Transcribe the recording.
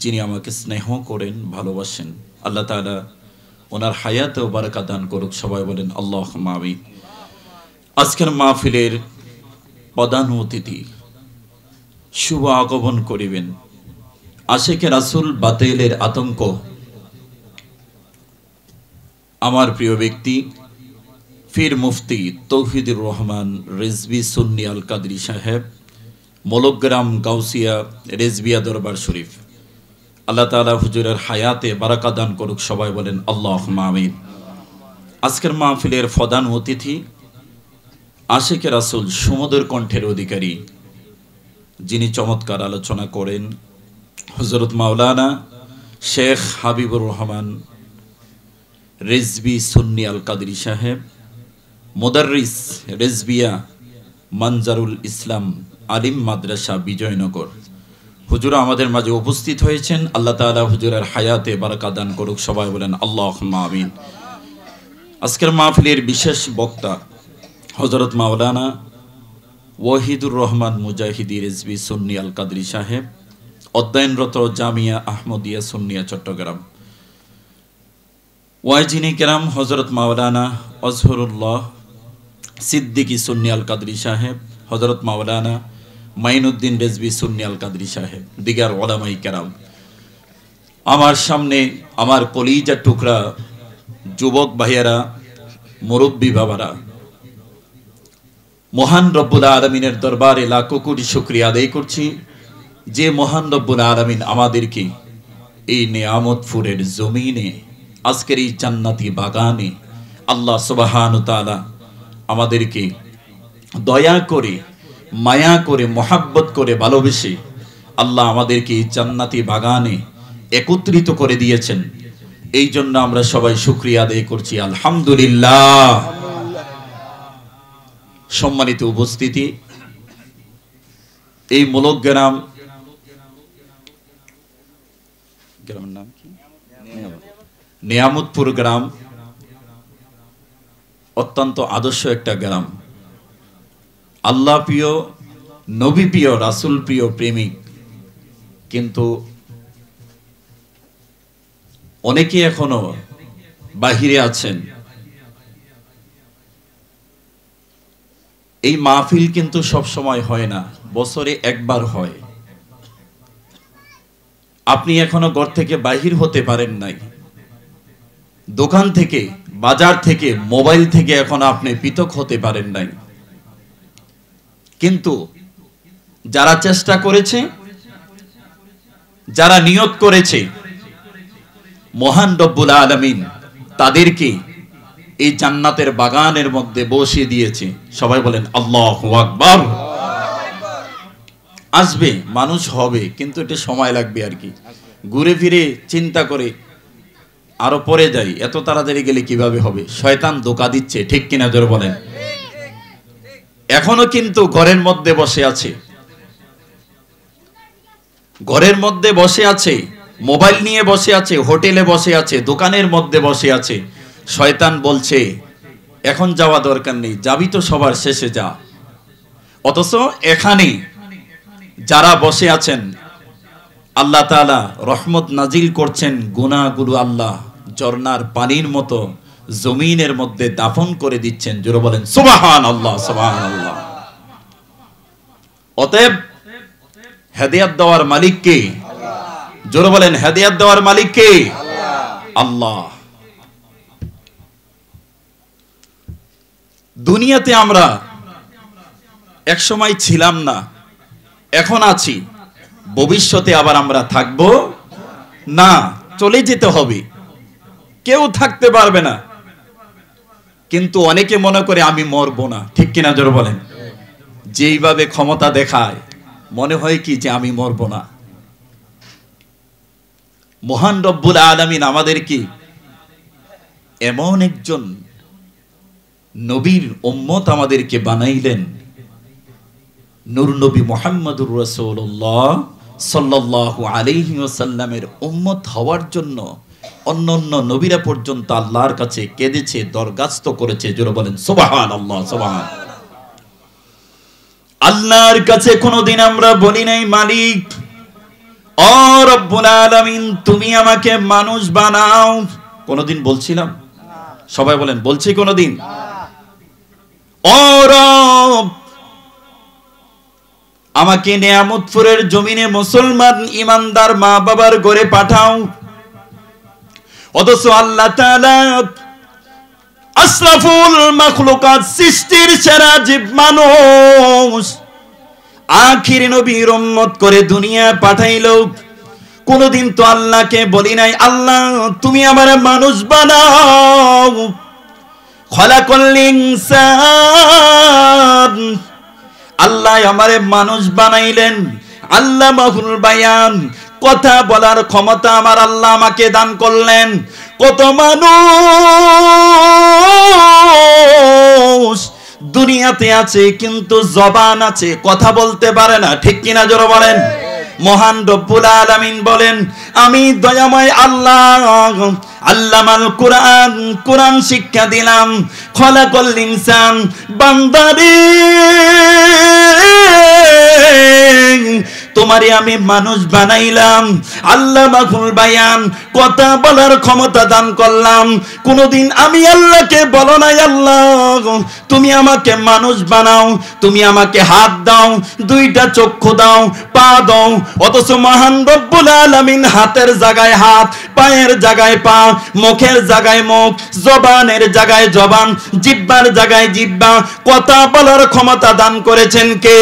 যিনি আমাকে স্নেহ করেন, ভালোবাসেন, আল্লাহ তাআলা ওনার হায়াতে ও বারাকাত দান করুক। সবাই বলেন আল্লাহুম্মা আমিন। আজকের মাহফিলের প্রধান অতিথি শুভ আগমন করিবেন আশিকে রাসূল বাতিলের আতঙ্ক আমার প্রিয় ব্যক্তি ফির মুফতি তৌহিদুর রহমান রিজভী সুন্নি আল কাদরি সাহেব, মলগ্রাম গাউসিয়া রেজবিয়া দরবার শরীফ। আল্লাহ তাআলা হুজুরের হায়াতে বারাকাত দান করুক। সবাই বলেন আল্লাহুম্মা আমিন। আজকের মাহফিলের প্রধান অতিথি আশিকে রাসূল সুমধুর কণ্ঠের অধিকারী, যিনি চমৎকার আলোচনা করেন, হযরত মাওলানা শেখ হাবিবুর রহমান রিজভী সুন্নি আল কাদরি সাহেব, মুদাররিস রেজবিয়া মানজারুল ইসলাম আলিম মাদ্রাসা বিজয়নগর। হুজুর আমাদের মাঝে উপস্থিত হয়েছেন। আল্লাহ তাআলা হুজুরের হায়াতে বারাকাত দান করুক। সবাই বলেন আল্লাহুম্মা আমিন। আজকের মাহফিলের বিশেষ বক্তা হযরত মাওলানা ওয়াহিদুর রহমান মুজাহিদি রিজভী সুন্নি আল কাদরি সাহেব, অধ্যয়নরত জামিয়া আহমদিয়া সুন্নিয়া চট্টগ্রাম। ওয়াইজিনে কেরাম হযরত মাওলানা আজহরুল্লাহ সিদ্দিকী সুন্নি আল কাদরি সাহেব, হযরত মাওলানা মাইনুদ্দিন রিজভী সুন্নি আল কাদরি সাহেব, দিগার উলামায়ে কেরাম। আমার সামনে আমার কলিজার টুকরা যুবক ভাইয়েরা, মুরব্বী বাবারা, মহান রব্বুল আলামিনের দরবারে লাখো কোটি শুকরিয়া আদায় করছি যে মহান রব্বুল আলামিন আমাদেরকে এই নিয়ামতপুরের জমিনে, আজকের এই জান্নাতি বাগানে আল্লাহ সুবহানাহু ওয়া তাআলা আমাদেরকে দয়া করে, মায়া করে, মহাব্বত করে, ভালোবেসে আল্লাহ আমাদেরকে এই জান্নাতি বাগানে একত্রিত করে দিয়েছেন। এই জন্য আমরা সবাই শুকরিয়া আদায় করছি আলহামদুলিল্লাহ। সম্মানিত উপস্থিতি, এই মূলগ্রাম গ্রামের নাম কি? নিয়ামতপুর গ্রাম অত্যন্ত আদর্শ একটা গ্রাম। আল্লাহ প্রিয়, নবী প্রিয়, রাসূল প্রিয়, প্রেমিক। কিন্তু অনেকে এখনো বাহিরে আছেন। এই মাহফিল কিন্তু সব সময় হয় না, বছরে একবার হয়। আপনি এখনো ঘর থেকে বাহির হতে পারেন নাই, দোকান থেকে, বাজার থেকে, মোবাইল থেকে এখনো আপনি পৃথক হতে পারেন নাই। কিন্তু যারা চেষ্টা করেছে, যারা নিয়ত করেছে, মহান রব্বুল আলামিন তাদেরকে এই জান্নাতের বাগানের মধ্যে বসিয়ে দিয়েছে। সবাই বলেন আল্লাহু আকবার। আসবে, মানুষ হবে, কিন্তু এটা সময় লাগবে আর কি। ঘুরে ফিরে চিন্তা করে আরো পরে যাই, এত তাড়াতাড়ি গেলে কিভাবে হবে? শয়তান ধোঁকা দিচ্ছে, ঠিক কিনা জোরে বলেন। এখনো কিন্তু ঘরের মধ্যে বসে আছে, ঘরের মধ্যে বসে আছে, মোবাইল নিয়ে বসে আছে, হোটেলে বসে আছে, দোকানের মধ্যে বসে আছে। শয়তান বলছে এখন যাওয়া দরকার নেই, যাবি তো সবার শেষে যা। অথচ এখানে যারা বসে আছেন, আল্লাহ তাআলা রহমত নাজিল করছেন, গুনাহগুলো আল্লাহ ঝর্ণার পানির মতো জমিনের মধ্যে দাফন করে দিচ্ছেন। জোরে বলেন সুবহানাল্লাহ, সুবহানাল্লাহ। অতএব হেদায়েত দেওয়ার মালিক কে? জোরে বলেন হেদায়েত দেওয়ার মালিক কে? আল্লাহ। দুনিয়াতে আমরা এক সময় ছিলাম না, এখন আছি, ভবিষ্যতে আবার আমরা থাকব না, চলে যেতে হবে, কেউ থাকতে পারবে না। কিন্তু অনেকে মনে করে আমি মরবো না, ঠিক কিনা জোরে বলেন। যেইভাবে ক্ষমতা দেখায় মনে হয় কি যে আমি মরবো না। মহান রব্বুল আলামিন আমাদেরকে এমন একজন নবীর উম্মত আমাদেরকে বানাইলেন, নূর নবী মুহাম্মদুর রাসূলুল্লাহ সাল্লাল্লাহু আলাইহি ওয়াসাল্লামের উম্মত হওয়ার জন্য অন্যান্য নবীরা পর্যন্ত আল্লাহর কাছে কেঁদেছে, দরখাস্ত করেছে। জোরে বলেন সুবহানাল্লাহ, সুবহান। আল্লাহর কাছে কোনোদিন আমরা বলি নাই মালিক ও রব্বুল আলামিন তুমি আমাকে মানুষ বানাও। কোনদিন বলছিলাম? সবাই বলেন, বলছি কোনদিন? ও রব আমাকে নিয়ামতপুরের জমিনে মুসলমান ইমানদার মা বাবার ঘরে পাঠাও। অথচ আল্লাহ তাআলা আশরাফুল মাখলুকাত সৃষ্টির সেরা জীব মানুষ আখির নবীর উম্মত করে দুনিয়া পাঠাইলো। কোনদিন তো আল্লাহকে বলি নাই আল্লাহ তুমি আমার মানুষ বানাও। খলাকাল ইনসান, আল্লাহ আমারে মানুষ বানাইলেন। আল্লামাহুল বায়ান, কথা বলার ক্ষমতা আমার আল্লাহ আমাকে দান করলেন। কত মানুষ দুনিয়াতে আছে কিন্তু জবান আছে, কথা বলতে পারে না, ঠিক কিনা জোরে বলেন? মহান রব্বুল আলামিন বলেন আমি দয়াময় আল্লাহ আল্লামাল কুরআন, কুরআন শিক্ষা দিলাম। খলাকাল ইনসান, বান্দারে তোমারে আমি মানুষ বানাইলাম। আল্লামাহুল বায়ান, কথা বলার ক্ষমতা দান করলাম। কোনদিন আমি আল্লাহকে বলো নাই আল্লাহ তুমি আমাকে মানুষ বানাও, তুমি আমাকে হাত দাও, দুইটা চক্ষু দাও, পা দাও। অথচ মহান রব্বুল আলামিন হাতের জায়গায় হাত, পায়ের জায়গায় পা, মুখের জায়গায় মুখ, জবানের জায়গায় জবান, জিহ্বার জায়গায় জিহ্বা, কথা বলার ক্ষমতা দান করেছেন কে?